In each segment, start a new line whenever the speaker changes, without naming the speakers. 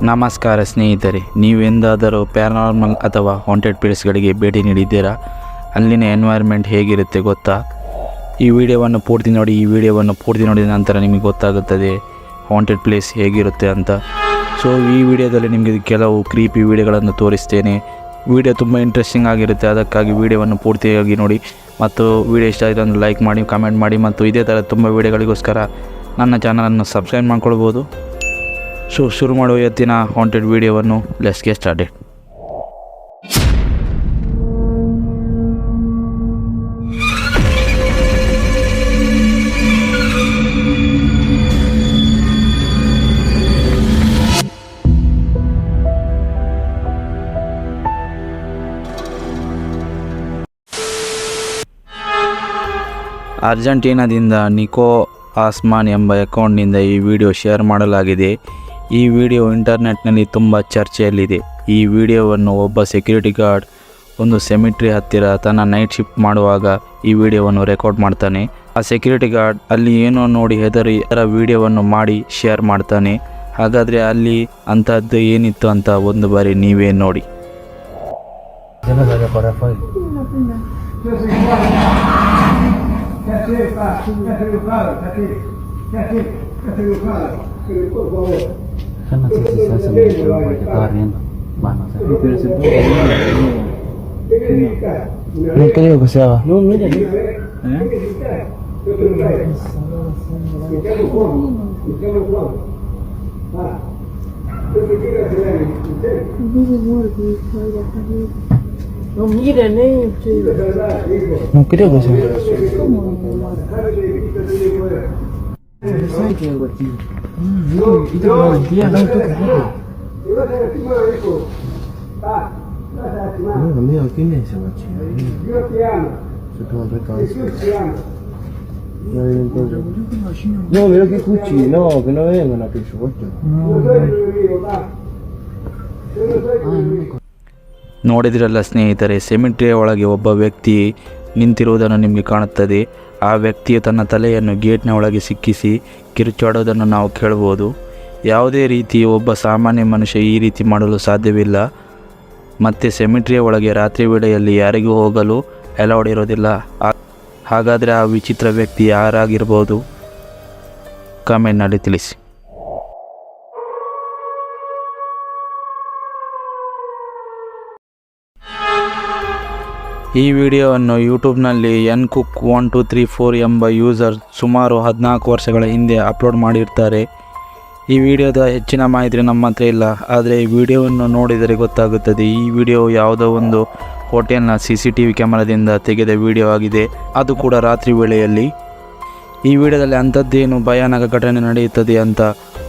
ನಮಸ್ಕಾರ ಸ್ನೇಹಿತರೆ, ನೀವೆಂದಾದರೂ ಪ್ಯಾರಾನಾರ್ಮಲ್ ಅಥವಾ ಹಾಂಟೆಡ್ ಪ್ಲೇಸ್ಗಳಿಗೆ ಭೇಟಿ ನೀಡಿದ್ದೀರಾ? ಅಲ್ಲಿನ ಎನ್ವೈರ್ಮೆಂಟ್ ಹೇಗಿರುತ್ತೆ ಗೊತ್ತಾ? ಈ ವಿಡಿಯೋವನ್ನು ಪೂರ್ತಿ ನೋಡಿದ ನಂತರ ನಿಮಗೆ ಗೊತ್ತಾಗುತ್ತದೆ ಹಾಂಟೆಡ್ ಪ್ಲೇಸ್ ಹೇಗಿರುತ್ತೆ ಅಂತ. ಸೊ ಈ ವಿಡಿಯೋದಲ್ಲಿ ನಿಮಗೆ ಕೆಲವು ಕ್ರೀಪಿ ವಿಡಿಯೋಗಳನ್ನು ತೋರಿಸ್ತೇನೆ. ವಿಡಿಯೋ ತುಂಬ ಇಂಟ್ರೆಸ್ಟಿಂಗ್ ಆಗಿರುತ್ತೆ, ಅದಕ್ಕಾಗಿ ವಿಡಿಯೋವನ್ನು ಪೂರ್ತಿಯಾಗಿ ನೋಡಿ. ಮತ್ತು ವಿಡಿಯೋ ಇಷ್ಟ ಆಯಿತು ಅಂದರೆ ಲೈಕ್ ಮಾಡಿ, ಕಮೆಂಟ್ ಮಾಡಿ, ಮತ್ತು ಇದೇ ಥರ ತುಂಬ ವಿಡಿಯೋಗಳಿಗೋಸ್ಕರ ನನ್ನ ಚಾನಲನ್ನು ಸಬ್ಸ್ಕ್ರೈಬ್ ಮಾಡ್ಕೊಳ್ಬೋದು. ಸೊ ಶುರು ಮಾಡುವ ಇವತ್ತಿನ ಹಾಂಟೆಡ್ ವಿಡಿಯೋವನ್ನು. Let's get started. ಅರ್ಜೆಂಟೀನಾದಿಂದ ನಿಕೋ ಆಸ್ಮಾನ್ ಎಂಬ ಅಕೌಂಟ್ನಿಂದ ಈ ವಿಡಿಯೋ ಶೇರ್ ಮಾಡಲಾಗಿದೆ. ಈ ವಿಡಿಯೋ ಇಂಟರ್ನೆಟ್ನಲ್ಲಿ ತುಂಬ ಚರ್ಚೆಯಲ್ಲಿದೆ. ಈ ವಿಡಿಯೋವನ್ನು ಒಬ್ಬ ಸೆಕ್ಯೂರಿಟಿ ಗಾರ್ಡ್ ಒಂದು ಸೆಮಿಟ್ರಿ ಹತ್ತಿರ ತನ್ನ ನೈಟ್ ಶಿಫ್ಟ್ ಮಾಡುವಾಗ ಈ ವಿಡಿಯೋವನ್ನು ರೆಕಾರ್ಡ್ ಮಾಡ್ತಾನೆ. ಆ ಸೆಕ್ಯೂರಿಟಿ ಗಾರ್ಡ್ ಅಲ್ಲಿ ಏನೋ ನೋಡಿ ಹೆದರಿ ಅದರ ವಿಡಿಯೋವನ್ನು ಮಾಡಿ ಶೇರ್ ಮಾಡ್ತಾನೆ. ಹಾಗಾದರೆ ಅಲ್ಲಿ ಅಂಥದ್ದು ಏನಿತ್ತು ಅಂತ ಒಂದು ಬಾರಿ ನೀವೇ ನೋಡಿ.
No creo que sea. No, mira. No, miren, no creo que sea. Amigo mío, ¿quién es ese machino? Se toma un recado. No, pero que cuchi, no, que no vengan a que yo vuestro.
ನೋಡಿದ್ರಲ್ಲ ಸ್ನೇಹಿತರೆ, ಸೆಮಿಟ್ರಿಯ ಒಳಗೆ ಒಬ್ಬ ವ್ಯಕ್ತಿ ನಿಂತಿರುವುದನ್ನು ನಿಮಗೆ ಕಾಣುತ್ತದೆ. ಆ ವ್ಯಕ್ತಿಯು ತನ್ನ ತಲೆಯನ್ನು ಗೇಟ್ನ ಒಳಗೆ ಸಿಕ್ಕಿಸಿ ಕಿರುಚಾಡೋದನ್ನು ನಾವು ಕೇಳ್ಬೋದು. ಯಾವುದೇ ರೀತಿ ಒಬ್ಬ ಸಾಮಾನ್ಯ ಮನುಷ್ಯ ಈ ರೀತಿ ಮಾಡಲು ಸಾಧ್ಯವಿಲ್ಲ. ಮತ್ತು ಸೆಮಿಟ್ರಿಯ ಒಳಗೆ ರಾತ್ರಿ ವೇಳೆಯಲ್ಲಿ ಯಾರಿಗೂ ಹೋಗಲು ಅಲೌಡ್ ಇರೋದಿಲ್ಲ. ಹಾಗಾದರೆ ಆ ವಿಚಿತ್ರ ವ್ಯಕ್ತಿ ಯಾರಾಗಿರ್ಬೋದು? ಕಮೆಂಟ್ನಲ್ಲಿ ತಿಳಿಸಿ. ಈ ವಿಡಿಯೋವನ್ನು ಯೂಟ್ಯೂಬ್ನಲ್ಲಿ ncook1234 ಎಂಬ ಯೂಸರ್ ಸುಮಾರು 14 ವರ್ಷಗಳ ಹಿಂದೆ ಅಪ್ಲೋಡ್ ಮಾಡಿರ್ತಾರೆ. ಈ ವಿಡಿಯೋದ ಹೆಚ್ಚಿನ ಮಾಹಿತಿ ನಮ್ಮ ಹತ್ರ ಇಲ್ಲ, ಆದರೆ ಈ ವಿಡಿಯೋವನ್ನು ನೋಡಿದರೆ ಗೊತ್ತಾಗುತ್ತದೆ. ಈ ವಿಡಿಯೋ ಯಾವುದೋ ಒಂದು ಹೋಟೆಲ್ನ CCTV ಕ್ಯಾಮರಾದಿಂದ ತೆಗೆದ ವಿಡಿಯೋ ಆಗಿದೆ, ಅದು ಕೂಡ ರಾತ್ರಿ ವೇಳೆಯಲ್ಲಿ. ಈ ವಿಡಿಯೋದಲ್ಲಿ ಅಂಥದ್ದೇನು ಭಯಾನಕ ಘಟನೆ ನಡೆಯುತ್ತದೆ ಅಂತ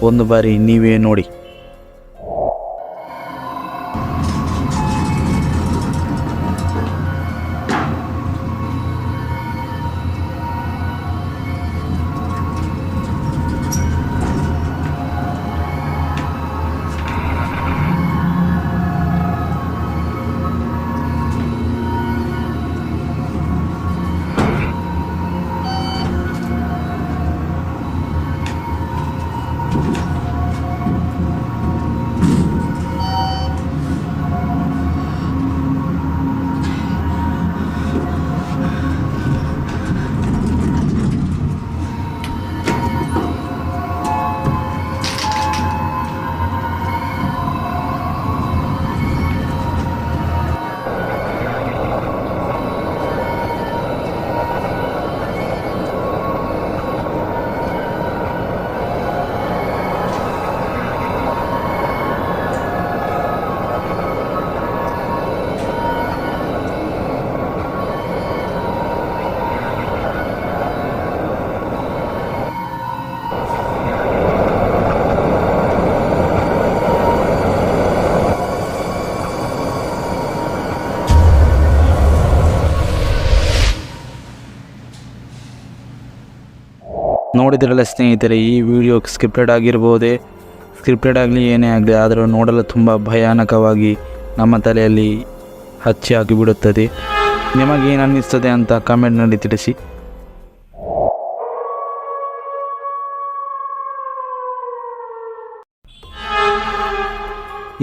ಒಂದು ಬಾರಿ ನೀವೇ ನೋಡಿ. ನೋಡಿದ್ರಲ್ಲ ಸ್ನೇಹಿತರೆ, ಈ ವಿಡಿಯೋ ಸ್ಕ್ರಿಪ್ಟೆಡ್ ಆಗಿರ್ಬೋದೇ, ಸ್ಕ್ರಿಪ್ಟೆಡ್ ಆಗಲಿ ಏನೇ ಆಗಲಿ, ಆದರೂ ನೋಡಲು ತುಂಬ ಭಯಾನಕವಾಗಿ ನಮ್ಮ ತಲೆಯಲ್ಲಿ ಹಚ್ಚಿ ಆಗಿಬಿಡುತ್ತದೆ. ನಿಮಗೇನು ಅನ್ನಿಸ್ತದೆ ಅಂತ ಕಮೆಂಟ್ನಲ್ಲಿ ತಿಳಿಸಿ.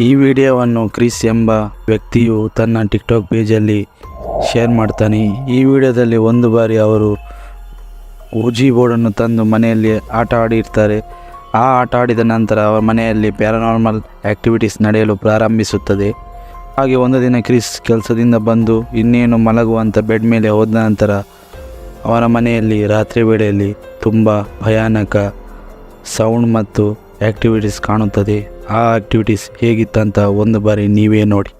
ಈ ವಿಡಿಯೋವನ್ನು ಕ್ರಿಸ್ ಎಂಬ ವ್ಯಕ್ತಿಯು ತನ್ನ ಟಿಕ್ಟಾಕ್ ಪೇಜಲ್ಲಿ ಶೇರ್ ಮಾಡ್ತಾನೆ. ಈ ವಿಡಿಯೋದಲ್ಲಿ ಒಂದು ಬಾರಿ ಅವರು ಓಜಿ ಬೋರ್ಡನ್ನು ತಂದು ಮನೆಯಲ್ಲಿ ಆಟ ಆಡಿರ್ತಾರೆ. ಆ ಆಟ ಆಡಿದ ನಂತರ ಅವರ ಮನೆಯಲ್ಲಿ ಪ್ಯಾರಾನಾರ್ಮಲ್ ಆ್ಯಕ್ಟಿವಿಟೀಸ್ ನಡೆಯಲು ಪ್ರಾರಂಭಿಸುತ್ತದೆ. ಹಾಗೆ ಒಂದು ದಿನ ಕ್ರಿಸ್ ಕೆಲಸದಿಂದ ಬಂದು ಇನ್ನೇನು ಮಲಗುವಂಥ ಬೆಡ್ ಮೇಲೆ ಹೋದ ನಂತರ ಅವರ ಮನೆಯಲ್ಲಿ ರಾತ್ರಿ ವೇಳೆಯಲ್ಲಿ ತುಂಬ ಭಯಾನಕ ಸೌಂಡ್ ಮತ್ತು ಆ್ಯಕ್ಟಿವಿಟೀಸ್ ಕಾಣುತ್ತದೆ. ಆ ಆ್ಯಕ್ಟಿವಿಟೀಸ್ ಹೇಗಿತ್ತಂತ ಒಂದು ಬಾರಿ ನೀವೇ ನೋಡಿ.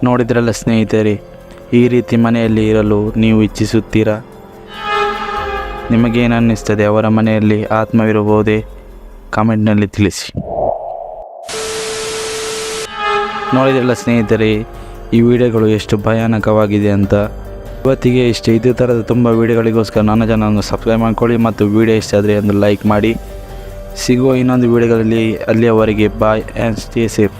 ನೋಡಿದ್ರಲ್ಲ ಸ್ನೇಹಿತರೆ, ಈ ರೀತಿ ಮನೆಯಲ್ಲಿ ಇರಲು ನೀವು ಇಚ್ಛಿಸುತ್ತೀರಾ? ನಿಮಗೇನು ಅನ್ನಿಸ್ತದೆ? ಅವರ ಮನೆಯಲ್ಲಿ ಆತ್ಮವಿರಬಹುದೇ? ಕಾಮೆಂಟ್ನಲ್ಲಿ ತಿಳಿಸಿ. ನೋಡಿದ್ರಲ್ಲ ಸ್ನೇಹಿತರೆ, ಈ ವಿಡಿಯೋಗಳು ಎಷ್ಟು ಭಯಾನಕವಾಗಿದೆ ಅಂತ. ಇವತ್ತಿಗೆ ಇಷ್ಟೇ. ಇದೇ ಥರದ ತುಂಬ ವಿಡಿಯೋಗಳಿಗೋಸ್ಕರ ನನ್ನ ಚಾನಲನ್ನು ಸಬ್ಸ್ಕ್ರೈಬ್ ಮಾಡ್ಕೊಳ್ಳಿ ಮತ್ತು ವಿಡಿಯೋ ಇಷ್ಟ ಆದರೆ ಒಂದು ಲೈಕ್ ಮಾಡಿ. ಸಿಗುವ ಇನ್ನೊಂದು ವಿಡಿಯೋಗಳಲ್ಲಿ. ಅಲ್ಲಿಯವರೆಗೆ ಬಾಯ್ ಆ್ಯಂಡ್ ಸ್ಟೇ ಸೇಫ್.